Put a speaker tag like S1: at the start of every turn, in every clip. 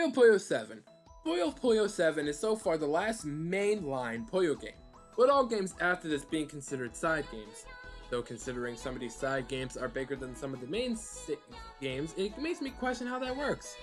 S1: Puyo Puyo 7. Puyo Puyo 7 is so far the last mainline Puyo game, with all games after this being considered side games. Though considering some of these side games are bigger than some of the main games, it makes me question how that works.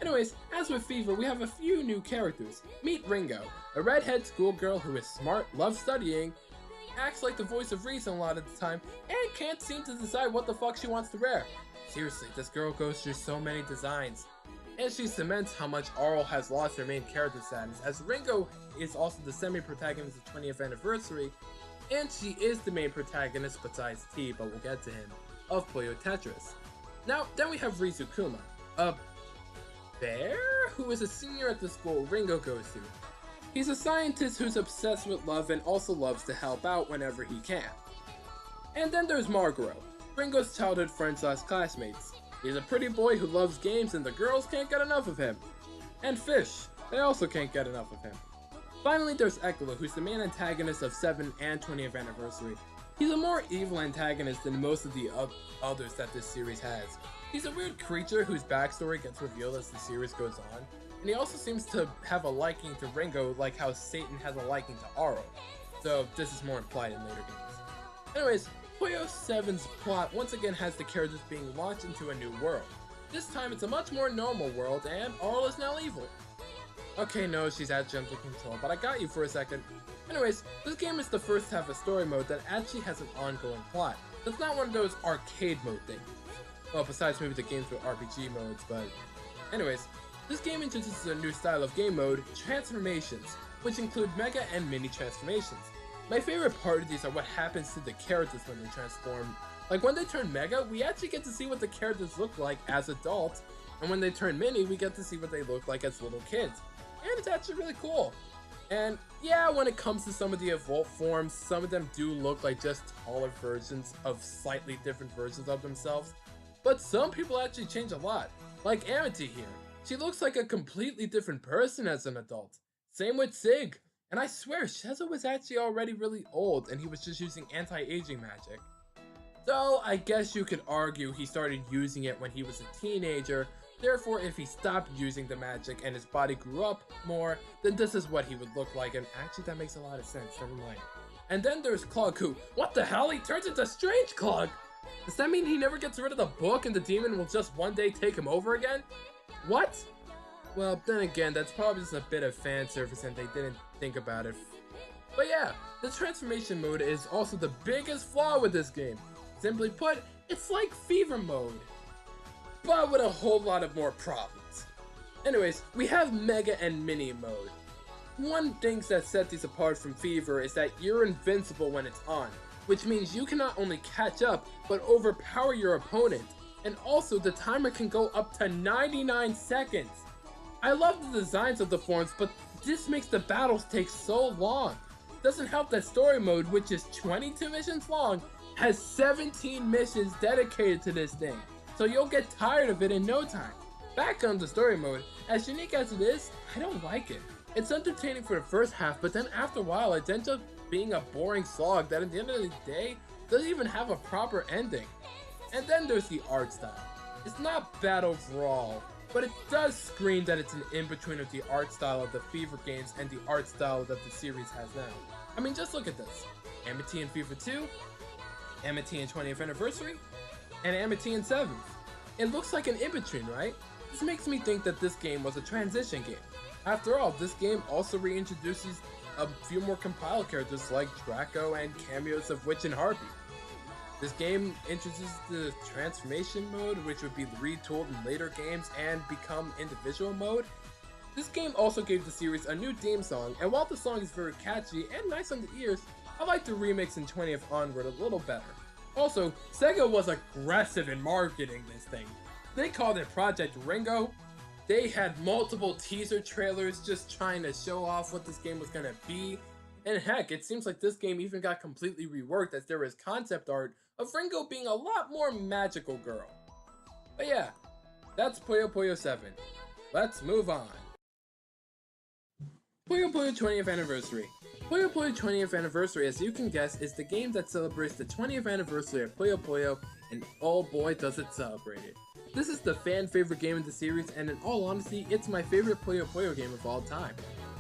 S1: Anyways, as with Fever, we have a few new characters. Meet Ringo, a redhead schoolgirl who is smart, loves studying, acts like the voice of reason a lot of the time, and can't seem to decide what the fuck she wants to wear. Seriously, this girl goes through so many designs. And she cements how much Arl has lost her main character status, as Ringo is also the semi-protagonist of 20th anniversary, and she is the main protagonist besides T, but we'll get to him, of Puyo Tetris. Now, then we have Rizukuma, a bear who is a senior at the school Ringo goes to. He's a scientist who's obsessed with love and also loves to help out whenever he can. And then there's Margaro, Ringo's childhood friend/classmates. He's a pretty boy who loves games and the girls can't get enough of him. And Fish, they also can't get enough of him. Finally, there's Ekla, who's the main antagonist of 7 and 20th anniversary. He's a more evil antagonist than most of the others that this series has. He's a weird creature whose backstory gets revealed as the series goes on, and he also seems to have a liking to Ringo like how Satan has a liking to Aro, so this is more implied in later games. Anyways, Puyo 7's plot once again has the characters being launched into a new world. This time it's a much more normal world and Arl is now evil. Okay, no, she's actually under control, but I got you for a second. Anyways, this game is the first to have a story mode that actually has an ongoing plot. It's not one of those arcade mode things. Well, besides maybe the games with RPG modes, but... Anyways, this game introduces a new style of game mode, transformations, which include mega and mini transformations. My favorite part of these are what happens to the characters when they transform. Like when they turn mega, we actually get to see what the characters look like as adults, and when they turn mini, we get to see what they look like as little kids. And it's actually really cool. And yeah, when it comes to some of the evolved forms, some of them do look like just taller versions of slightly different versions of themselves. But some people actually change a lot. Like Amity here. She looks like a completely different person as an adult. Same with Sig. And I swear, Sheza was actually already really old and he was just using anti-aging magic. So I guess you could argue he started using it when he was a teenager. Therefore, if he stopped using the magic and his body grew up more, then this is what he would look like, and actually that makes a lot of sense, never mind. And then there's Clog who, what the hell, he turns into Strange Clog! Does that mean he never gets rid of the book and the demon will just one day take him over again? What? Well, then again, that's probably just a bit of fan service and they didn't think about it. But yeah, the transformation mode is also the biggest flaw with this game. Simply put, it's like Fever mode, but with a whole lot of more problems. Anyways, we have Mega and Mini mode. One thing that sets these apart from Fever is that you're invincible when it's on, which means you can not only catch up, but overpower your opponent, and also the timer can go up to 99 seconds. I love the designs of the forms, but this makes the battles take so long. Doesn't help that story mode, which is 22 missions long, has 17 missions dedicated to this thing. So you'll get tired of it in no time. Back on the story mode, as unique as it is, I don't like it. It's entertaining for the first half, but then after a while it ends up being a boring slog that at the end of the day, doesn't even have a proper ending. And then there's the art style. It's not bad overall, but it does scream that it's an in-between of the art style of the Fever games and the art style that the series has now. I mean, just look at this. Amity in Fever 2, Amity in 20th Anniversary, and Amity in 7th. It looks like an in-between, right? This makes me think that this game was a transition game. After all, this game also reintroduces a few more compiled characters like Draco and cameos of Witch and Harpy. This game introduces the transformation mode, which would be retooled in later games and become individual mode. This game also gave the series a new theme song, and while the song is very catchy and nice on the ears, I like the remix in 20th Onward a little better. Also, Sega was aggressive in marketing this thing. They called it Project Ringo. They had multiple teaser trailers just trying to show off what this game was gonna be. And heck, it seems like this game even got completely reworked as there is concept art of Ringo being a lot more magical girl. But yeah, that's Puyo Puyo 7. Let's move on. Puyo Puyo 20th Anniversary. Puyo Puyo 20th Anniversary, as you can guess, is the game that celebrates the 20th anniversary of Puyo Puyo, and oh boy does it celebrate it. This is the fan favorite game in the series, and in all honesty, it's my favorite Puyo Puyo game of all time.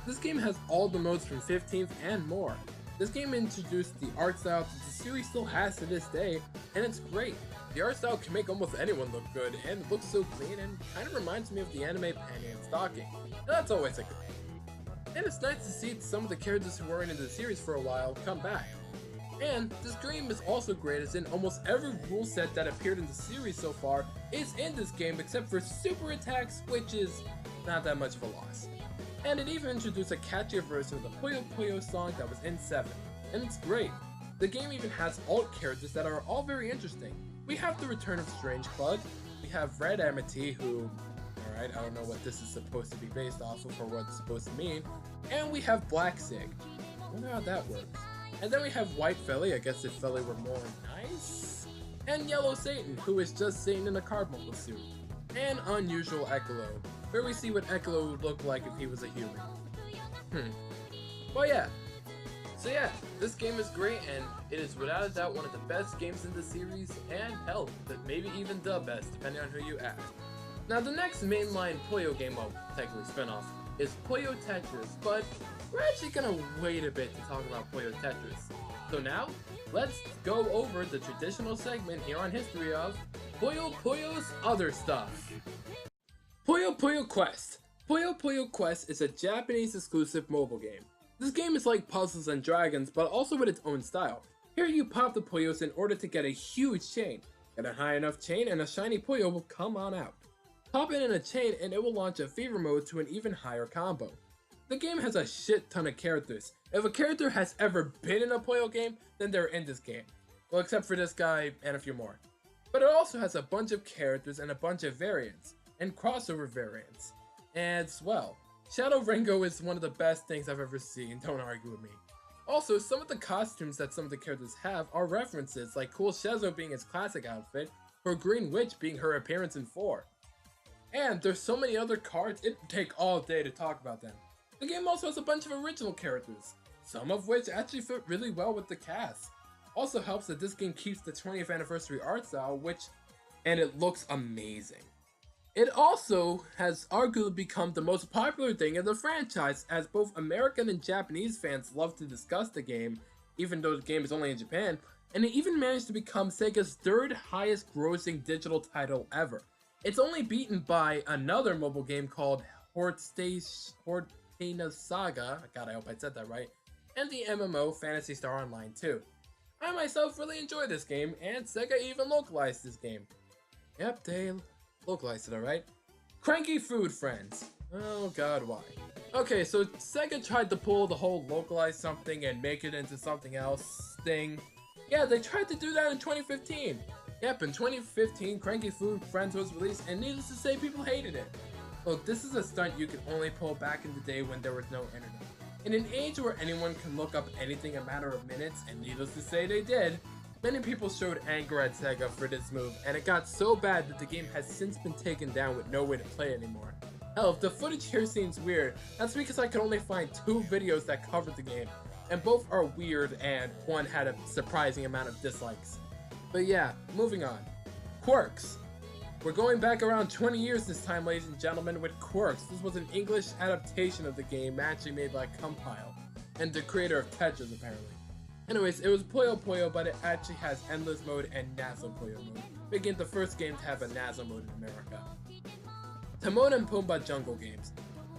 S1: This game has all the modes from 15th and more. This game introduced the art style that the series still has to this day, and it's great. The art style can make almost anyone look good, and it looks so clean and kind of reminds me of the anime Penny and Stocking. And that's always a good thing. And it's nice to see some of the characters who weren't in the series for a while come back. And this game is also great as in almost every rule set that appeared in the series so far is in this game except for super attacks, which is not that much of a loss. And it even introduced a catchier version of the Puyo Puyo song that was in 7, and it's great. The game even has alt characters that are all very interesting. We have the return of Strange Clud, we have Red Amity who, alright, I don't know what this is supposed to be based off of or what it's supposed to mean, and we have Black Sig. I wonder how that works. And then we have White Felly, I guess if Felly were more nice, and Yellow Satan, who is just Satan in a carbuncle suit, and Unusual Ekolo, where we see what Ekolo would look like if he was a human. Well yeah, so yeah, this game is great and it is without a doubt one of the best games in the series, and hell, maybe even the best, depending on who you ask. Now the next mainline Puyo game, well, technically spinoff, is Puyo Tetris, but we're actually gonna wait a bit to talk about Puyo Tetris. So now, let's go over the traditional segment here on History of Puyo Puyo's other stuff. Puyo Puyo Quest. Puyo Puyo Quest is a Japanese exclusive mobile game. This game is like Puzzles and Dragons, but also with its own style. Here you pop the Puyos in order to get a huge chain. Get a high enough chain and a shiny Puyo will come on out. Pop it in a chain and it will launch a fever mode to an even higher combo. The game has a shit ton of characters. If a character has ever been in a Puyo game, then they're in this game. Well, except for this guy and a few more. But it also has a bunch of characters and a bunch of variants, and crossover variants. As well, Shadow Ringo is one of the best things I've ever seen, don't argue with me. Also, some of the costumes that some of the characters have are references, like Cool Shezo being his classic outfit, or Green Witch being her appearance in 4. And there's so many other cards, it'd take all day to talk about them. The game also has a bunch of original characters, some of which actually fit really well with the cast. Also helps that this game keeps the 20th anniversary art style, and it looks amazing. It also has arguably become the most popular thing in the franchise, as both American and Japanese fans love to discuss the game, even though the game is only in Japan, and it even managed to become Sega's 3rd highest grossing digital title ever. It's only beaten by another mobile game called Saga, God I hope I said that right, and the MMO Phantasy Star Online 2. I myself really enjoy this game, and Sega even localized this game. Yep, they localized it, alright. Cranky Food Friends. Oh god, why? Okay, so Sega tried to pull the whole localize something and make it into something else thing. Yeah, they tried to do that in 2015. Yep, in 2015, Cranky Food Friends was released, and needless to say, people hated it. Look, this is a stunt you could only pull back in the day when there was no internet. In an age where anyone can look up anything in a matter of minutes, and needless to say they did, many people showed anger at Sega for this move, and it got so bad that the game has since been taken down with no way to play anymore. Hell, if the footage here seems weird, that's because I could only find 2 videos that covered the game, and both are weird and one had a surprising amount of dislikes. But yeah, moving on. Quirks. We're going back around 20 years this time, ladies and gentlemen, with Quirks. This was an English adaptation of the game actually made by Compile, and the creator of Tetris apparently. Anyways, it was Puyo Puyo, but it actually has Endless Mode and Nazo Puyo mode, making it the first game to have a Nazo mode in America. Timon and Pumbaa Jungle Games.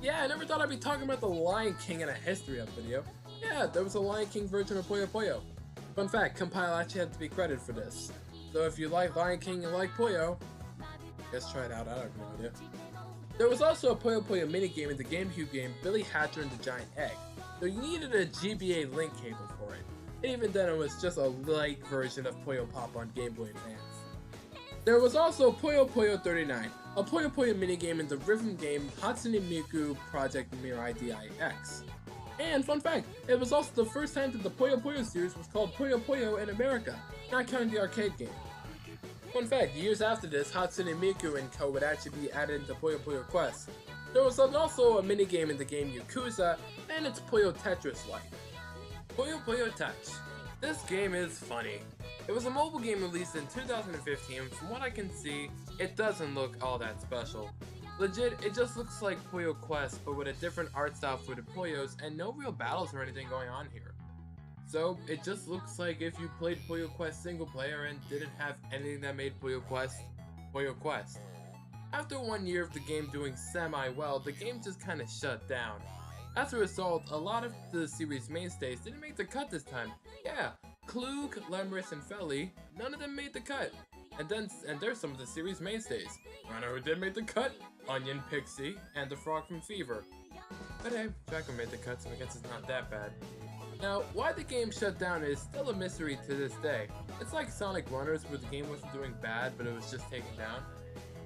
S1: Yeah, I never thought I'd be talking about the Lion King in a History Up video. Yeah, there was a Lion King version of Puyo Puyo. Fun fact, Compile actually had to be credited for this. So if you like Lion King and like Puyo, let's try it out, I have no idea. There was also a Puyo Puyo minigame in the GameCube game Billy Hatcher and the Giant Egg, though you needed a GBA link cable for it. And even then it was just a light version of Puyo Pop on Game Boy Advance. There was also Puyo Puyo 39, a Puyo Puyo minigame in the rhythm game Hatsune Miku Project Mirai DIX. And fun fact, it was also the first time that the Puyo Puyo series was called Puyo Puyo in America, not counting the arcade game. Fun fact, years after this, Hatsune Miku and Co. would actually be added into Puyo Puyo Quest. There was also a minigame in the game Yakuza, and it's Puyo Tetris-like. Puyo Puyo Touch. This game is funny. It was a mobile game released in 2015. From what I can see, it doesn't look all that special. Legit, it just looks like Puyo Quest, but with a different art style for the Puyos and no real battles or anything going on here. So, it just looks like if you played Puyo Quest single player and didn't have anything that made Puyo Quest, Puyo Quest. After 1 year of the game doing semi-well, the game just kinda shut down. As a result, a lot of the series mainstays didn't make the cut this time. Yeah, Klug, Lemris, and Felly, none of them made the cut. And there's some of the series mainstays. Wanna know who did make the cut? Onion, Pixie, and the Frog from Fever. But hey, Draco made the cut, so I guess it's not that bad. Now, why the game shut down is still a mystery to this day. It's like Sonic Runners, where the game wasn't doing bad, but it was just taken down.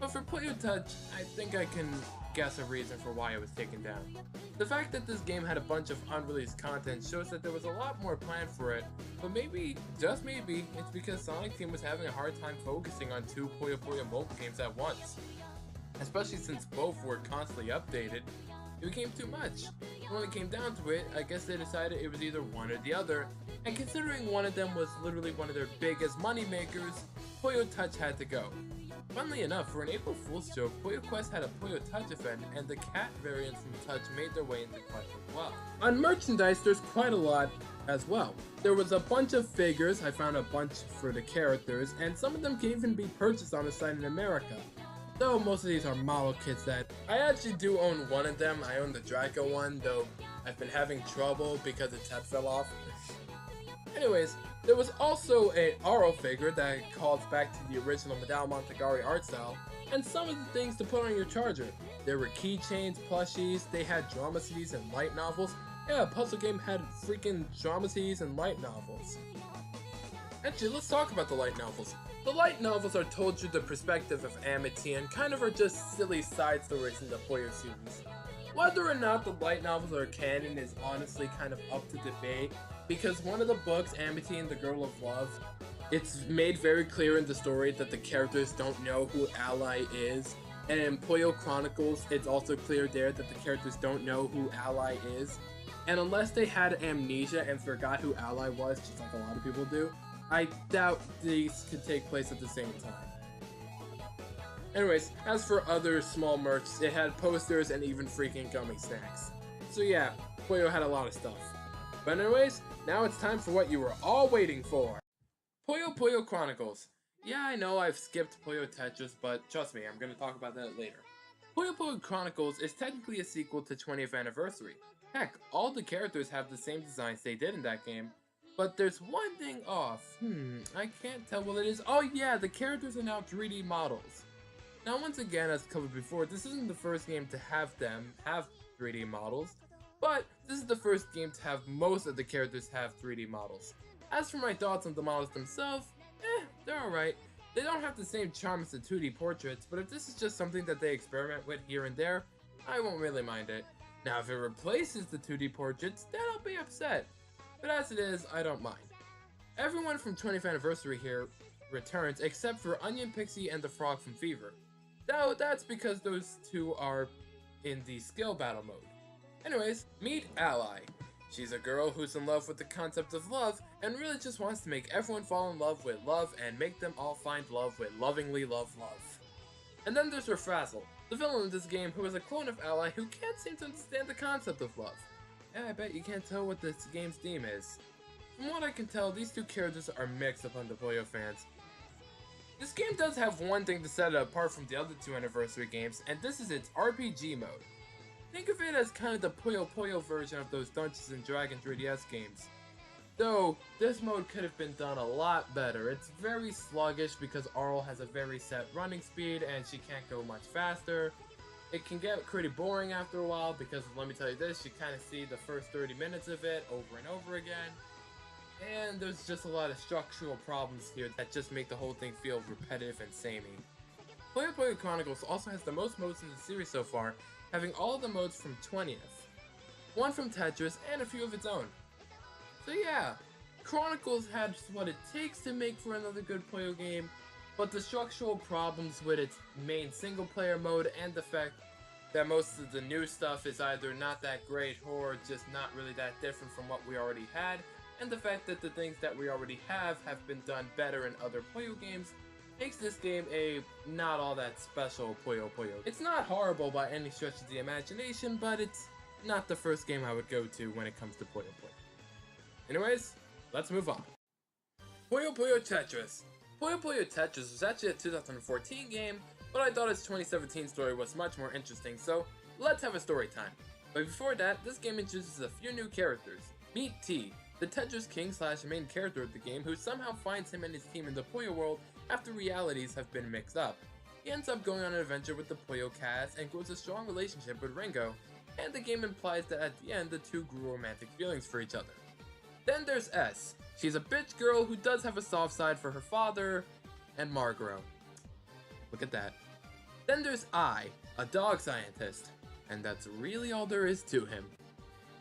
S1: But for Puyo Touch, I think I can guess a reason for why it was taken down. The fact that this game had a bunch of unreleased content shows that there was a lot more planned for it, but maybe, just maybe, it's because Sonic Team was having a hard time focusing on 2 Puyo Puyo mobile games at once. Especially since both were constantly updated, it became too much. When it came down to it, I guess they decided it was either one or the other, and considering one of them was literally one of their biggest money makers, Puyo Touch had to go. Funnily enough, for an April Fool's joke, Puyo Quest had a Puyo Touch event, and the cat variants from Touch made their way into Quest as well. On merchandise, there's quite a lot as well. There was a bunch of figures, I found a bunch for the characters, and some of them can even be purchased on the site in America. Though most of these are model kits that I actually do own one of them. I own the Draco one, though I've been having trouble because its head fell off. Anyways, there was also a Aro figure that calls back to the original Madame Montagari art style, and some of the things to put on your charger. There were keychains, plushies, they had drama CDs and light novels. Yeah, a puzzle game had freaking drama CDs and light novels. Actually, let's talk about the light novels. The light novels are told through the perspective of Amity and kind of are just silly side stories in the Puyo series. Whether or not the light novels are canon is honestly kind of up to debate, because one of the books, Amity and the Girl of Love, it's made very clear in the story that the characters don't know who Ally is, and in Puyo Chronicles, it's also clear there that the characters don't know who Ally is, and unless they had amnesia and forgot who Ally was, just like a lot of people do, I doubt these could take place at the same time. Anyways, as for other small merch, it had posters and even freaking gummy snacks. So yeah, Puyo had a lot of stuff. But anyways, now it's time for what you were all waiting for. Puyo Puyo Chronicles. Yeah, I know I've skipped Puyo Tetris, but trust me, I'm going to talk about that later. Puyo Puyo Chronicles is technically a sequel to 20th Anniversary. Heck, all the characters have the same designs they did in that game. But there's one thing off. I can't tell what it is. Oh yeah, the characters are now 3D models. Now once again, as covered before, this isn't the first game to have 3D models, but this is the first game to have most of the characters have 3D models. As for my thoughts on the models themselves, they're alright. They don't have the same charm as the 2D portraits, but if this is just something that they experiment with here and there, I won't really mind it. Now if it replaces the 2D portraits, then I'll be upset. But as it is, I don't mind. Everyone from 20th Anniversary here returns except for Onion, Pixie, and the Frog from Fever. Though that's because those two are in the skill battle mode. Anyways, meet Ally. She's a girl who's in love with the concept of love and really just wants to make everyone fall in love with love and make them all find love with lovingly love. And then there's Frazzle, the villain in this game who is a clone of Ally who can't seem to understand the concept of love. Yeah, I bet you can't tell what this game's theme is. From what I can tell, these two characters are mixed upon the Puyo fans. This game does have one thing to set it apart from the other two Anniversary games, and this is its RPG mode. Think of it as kind of the Puyo Puyo version of those Dungeons & Dragons 3DS games. Though, this mode could have been done a lot better. It's very sluggish because Arl has a very set running speed and she can't go much faster. It can get pretty boring after a while because, let me tell you this, you kind of see the first 30 minutes of it over and over again. And there's just a lot of structural problems here that just make the whole thing feel repetitive and samey. Puyo Puyo Chronicles also has the most modes in the series so far, having all of the modes from 20th, one from Tetris, and a few of its own. So yeah, Chronicles has what it takes to make for another good Puyo game, but the structural problems with its main single player mode and the fact that most of the new stuff is either not that great or just not really that different from what we already had and the fact that the things that we already have been done better in other Puyo games makes this game a not all that special Puyo Puyo. It's not horrible by any stretch of the imagination, but it's not the first game I would go to when it comes to Puyo Puyo. Anyways, let's move on. Puyo Puyo Tetris. Puyo Puyo Tetris was actually a 2014 game, but I thought its 2017 story was much more interesting, so let's have a story time. But before that, this game introduces a few new characters. Meet T, the Tetris king / main character of the game, who somehow finds him and his team in the Puyo world after realities have been mixed up. He ends up going on an adventure with the Puyo cast and grows a strong relationship with Ringo, and the game implies that at the end the two grew romantic feelings for each other. Then there's S. She's a bitch girl who does have a soft side for her father and Margro. Look at that. Then there's I, a dog scientist, and that's really all there is to him.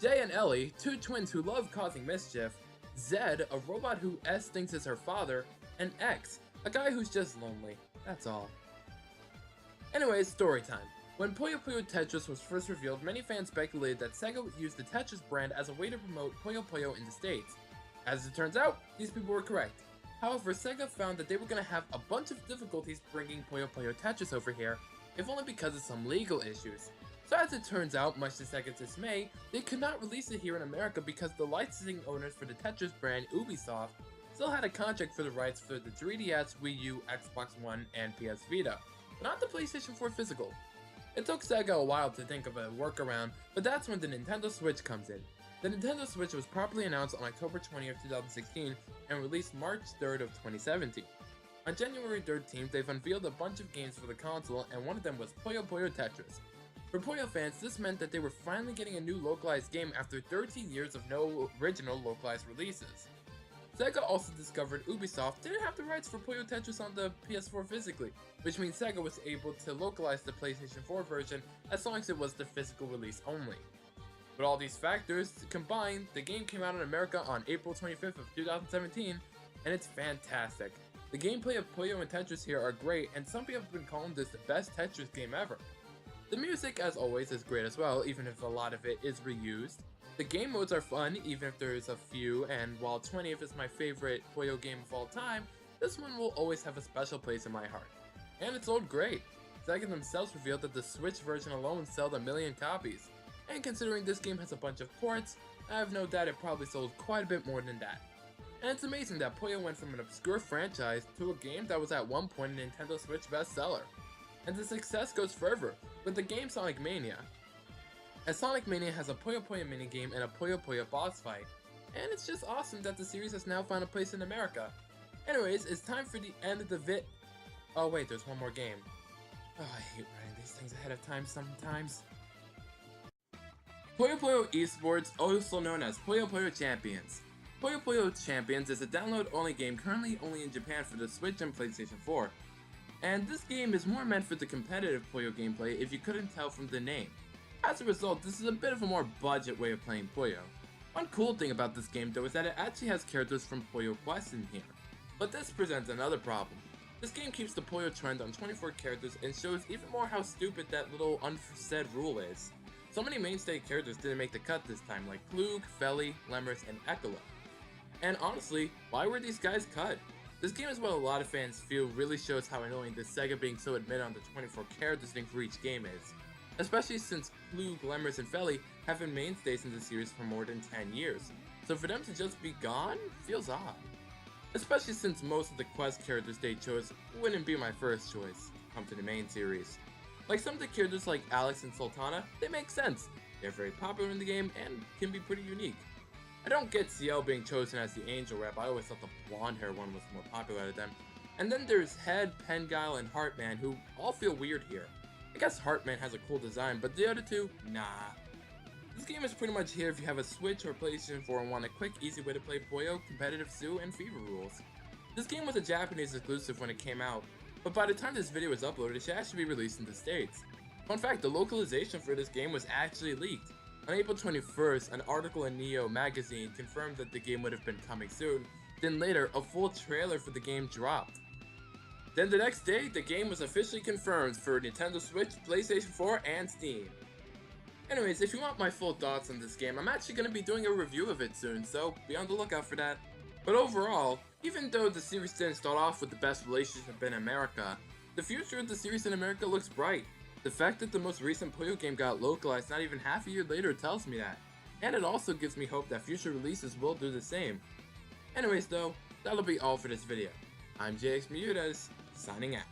S1: J and Ellie, two twins who love causing mischief. Zed, a robot who S thinks is her father, and X, a guy who's just lonely. That's all. Anyways, story time. When Puyo Puyo Tetris was first revealed, many fans speculated that Sega would use the Tetris brand as a way to promote Puyo Puyo in the States. As it turns out, these people were correct. However, Sega found that they were going to have a bunch of difficulties bringing Puyo Puyo Tetris over here, if only because of some legal issues. So as it turns out, much to Sega's dismay, they could not release it here in America because the licensing owners for the Tetris brand, Ubisoft, still had a contract for the rights for the 3DS, Wii U, Xbox One, and PS Vita, but not the PlayStation 4 physical. It took Sega a while to think of a workaround, but that's when the Nintendo Switch comes in. The Nintendo Switch was properly announced on October 20th, 2016 and released March 3rd of 2017. On January 13th, they've unveiled a bunch of games for the console, and one of them was Puyo Puyo Tetris. For Puyo fans, this meant that they were finally getting a new localized game after 13 years of no original localized releases. Sega also discovered Ubisoft didn't have the rights for Puyo Tetris on the PS4 physically, which means Sega was able to localize the PlayStation 4 version as long as it was the physical release only. With all these factors combined, the game came out in America on April 25th of 2017, and it's fantastic. The gameplay of Puyo and Tetris here are great, and some people have been calling this the best Tetris game ever. The music, as always, is great as well, even if a lot of it is reused. The game modes are fun, even if there's a few, and while 20th is my favorite Puyo game of all time, this one will always have a special place in my heart. And it sold great. Sega themselves revealed that the Switch version alone sold 1 million copies. And considering this game has a bunch of ports, I have no doubt it probably sold quite a bit more than that. And it's amazing that Puyo went from an obscure franchise to a game that was at one point a Nintendo Switch bestseller. And the success goes further with the game Sonic Mania. As Sonic Mania has a Puyo Puyo minigame and a Puyo Puyo boss fight, and it's just awesome that the series has now found a place in America. Anyways, it's time for the end of the Oh wait, there's one more game. Oh, I hate writing these things ahead of time sometimes. Puyo Puyo Esports, also known as Puyo Puyo Champions. Puyo Puyo Champions is a download-only game currently only in Japan for the Switch and PlayStation 4. And this game is more meant for the competitive Puyo gameplay if you couldn't tell from the name. As a result, this is a bit of a more budget way of playing Puyo. One cool thing about this game though is that it actually has characters from Puyo Quest in here. But this presents another problem. This game keeps the Puyo trend on 24 characters and shows even more how stupid that little unsaid rule is. So many mainstay characters didn't make the cut this time, like Klug, Feli, Lemurs, and Ekala. And honestly, why were these guys cut? This game is what a lot of fans feel really shows how annoying the Sega being so admitted on the 24 characters thing for each game is. Especially since Klug, Lemurs, and Feli have been mainstays in the series for more than 10 years. So for them to just be gone feels odd. Especially since most of the quest characters they chose wouldn't be my first choice to come to the main series. Like some of the characters like Alex and Sultana, they make sense. They're very popular in the game and can be pretty unique. I don't get Ciel being chosen as the Angel rep, I always thought the blonde hair one was more popular out of them. And then there's Head, Penguile, and Heartman who all feel weird here. I guess Heartman has a cool design, but the other two, nah. This game is pretty much here if you have a Switch or PlayStation 4 and want a quick, easy way to play Puyo, competitive Zoo, and Fever rules. This game was a Japanese exclusive when it came out, but by the time this video was uploaded, it should actually be released in the States. Fun fact, the localization for this game was actually leaked. On April 21st, an article in Neo magazine confirmed that the game would have been coming soon, then later, a full trailer for the game dropped. Then the next day, the game was officially confirmed for Nintendo Switch, PlayStation 4, and Steam. Anyways, if you want my full thoughts on this game, I'm actually going to be doing a review of it soon, so be on the lookout for that. But overall, even though the series didn't start off with the best relationship in America, the future of the series in America looks bright. The fact that the most recent Puyo game got localized not even half a year later tells me that. And it also gives me hope that future releases will do the same. Anyways though, that'll be all for this video. I'm JX Miyudas, signing out.